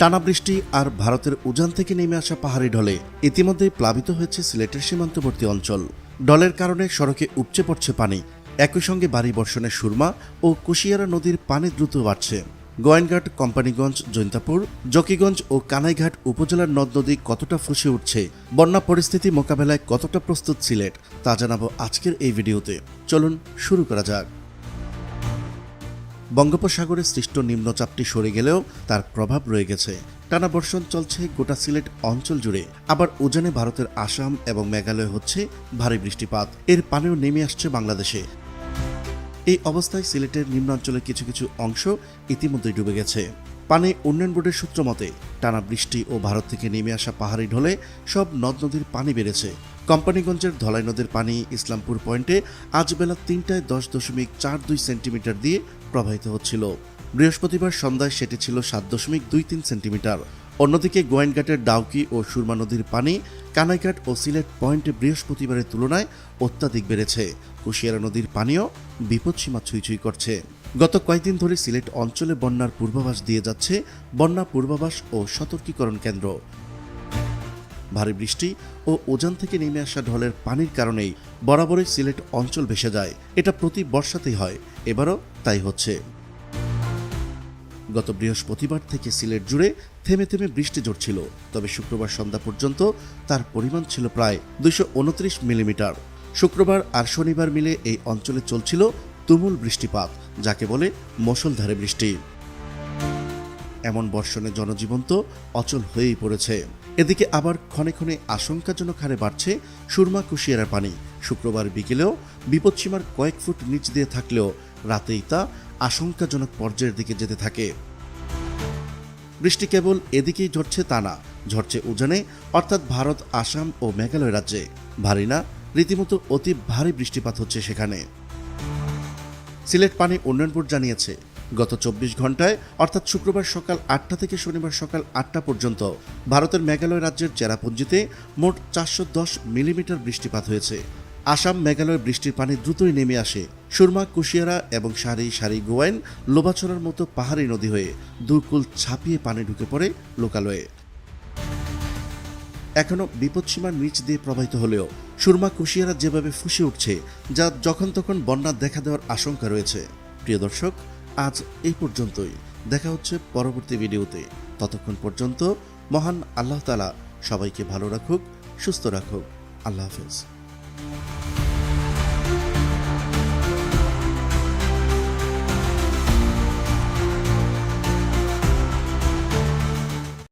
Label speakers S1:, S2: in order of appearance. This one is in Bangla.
S1: টানা বৃষ্টি আর ভারতের উজান থেকে নেমে আসা পাহাড়ি ঢলে ইতিমধ্যেই প্লাবিত হয়েছে সিলেটের সীমান্তবর্তী অঞ্চল। ঢলের কারণে সড়কে উপচে পড়ছে পানি। একই সঙ্গে ভারী বর্ষণে সুরমা ও কুশিয়ারা নদীর পানি দ্রুত বাড়ছে। গোয়েনঘাট, কোম্পানিগঞ্জ, জৈন্তাপুর, জকিগঞ্জ ও কানাইঘাট উপজেলার নদ নদী কতটা ফুঁসে উঠছে, বন্যা পরিস্থিতি মোকাবেলায় কতটা প্রস্তুত সিলেট, তা জানাবো আজকের এই ভিডিওতে। চলুন শুরু করা যাক। বঙ্গোপসাগরে সৃষ্ট নিম্নচাপটি সরে গেলেও তার প্রভাব রয়ে গেছে। টানা বর্ষণ চলছে গোটা সিলেট অঞ্চল জুড়ে। আবার উজানে ভারতের আসাম এবং মেঘালয়ে হচ্ছে ভারী বৃষ্টিপাত। এর পানিও নেমে আসছে বাংলাদেশে। এই অবস্থায় সিলেটের নিম্নাঞ্চলের কিছু কিছু অংশ ইতিমধ্যেই ডুবে গেছে। পানি উন্নয়ন বোর্ডের সূত্র মতে টানা বৃষ্টি ও ভারত থেকে নেমে আসা পাহাড়ি ঢলে সব নদ নদীর পানি বেড়েছে। কোম্পানিগঞ্জের ধলাই নদীর পানি ইসলামপুর পয়েন্টে আজ বেলা 3টায় 10.42 সেন্টিমিটার দিয়ে প্রবাহিত হচ্ছিল। বৃহস্পতিবার সন্ধ্যায় সেটি ছিল 7.23 সেন্টিমিটার। অন্যদিকে গোয়েনঘাটের ডাউকি ও সুরমা নদীর পানি কানাইঘাট ও সিলেট পয়েন্টে বৃহস্পতিবারের তুলনায় অত্যাধিক বেড়েছে। কুশিয়ারা নদীর পানিও বিপদসীমা ছুঁই করছে। গত কয়েকদিন ধরে সিলেট অঞ্চলে বন্যার পূর্বাভাস দিয়ে যাচ্ছে বন্যা পূর্বাভাস ও সতর্কীকরণ কেন্দ্র। ভারী বৃষ্টি ও উজান থেকে নেমে আসা ঢলের পানির কারণেই বরাবরই সিলেট অঞ্চল ভেসে যায়। এটা প্রতি বর্ষাতেই হয়, এবারও তাই হচ্ছে। গত বৃহস্পতিবার থেকে সিলেট জুড়ে থেমে থেমে বৃষ্টি ঝরছিল, তবে শুক্রবার সন্ধ্যা পর্যন্ত তার পরিমাণ ছিল প্রায় 229 মিলিমিটার। শুক্রবার আর শনিবার মিলে এই অঞ্চলে চলছিল তুমুল বৃষ্টিপাত, যাকে বলে মুষলধারে বৃষ্টি। এমন বর্ষণে জনজীবন তো অচল হয়েই পড়েছে। এদিকে আবার ক্ষণে ক্ষণে আশঙ্কাজনক হারে বাড়ছে সুরমা কুশিয়ারার পানি। শুক্রবার বিকেলেও বিপদসীমার কয়েক ফুট নিচ দিয়ে থাকলেও রাতেই তা আশঙ্কাজনক পর্যায়ের দিকে যেতে থাকে। বৃষ্টি কেবল এদিকেই ঝরছে তা না, ঝরছে উজানে, অর্থাৎ ভারত, আসাম ও মেঘালয় রাজ্যে। ভারী না, রীতিমতো অতি ভারী বৃষ্টিপাত হচ্ছে সেখানে। সিলেট পানি উন্নয়ন বোর্ড জানিয়েছে, গত 24 ঘন্টায় অর্থাৎ শুক্রবার সকাল 8টা থেকে শনিবার সকাল 8টা পর্যন্ত ভারতের মেঘালয় রাজ্যের চেরাপুঞ্জিতে মোট 410 মিলিমিটার বৃষ্টিপাত হয়েছে। আসাম, মেঘালয় বৃষ্টির পানি দ্রুতই নেমে আসে সুরমা, কুশিয়ারা এবং সারি সারি গোয়াইন, লোবাছড়ার মতো পাহাড়ি নদী হয়ে দুকুল ছাপিয়ে পানি ঢুকে পড়ে লোকালয়ে। এখনও বিপদসীমার নিচ দিয়ে প্রবাহিত হলেও সুরমা, কুশিয়ারা যেভাবে ফুঁসে উঠছে, যা যখন তখন বন্যা দেখা দেওয়ার আশঙ্কা রয়েছে। প্রিয় দর্শক, আজ এই পর্যন্তই। দেখা হচ্ছে পরবর্তী ভিডিওতে। ততক্ষণ পর্যন্ত মহান আল্লাহ তাআলা সবাইকে ভালো রাখুক, সুস্থ রাখুক। আল্লাহ হাফেজ।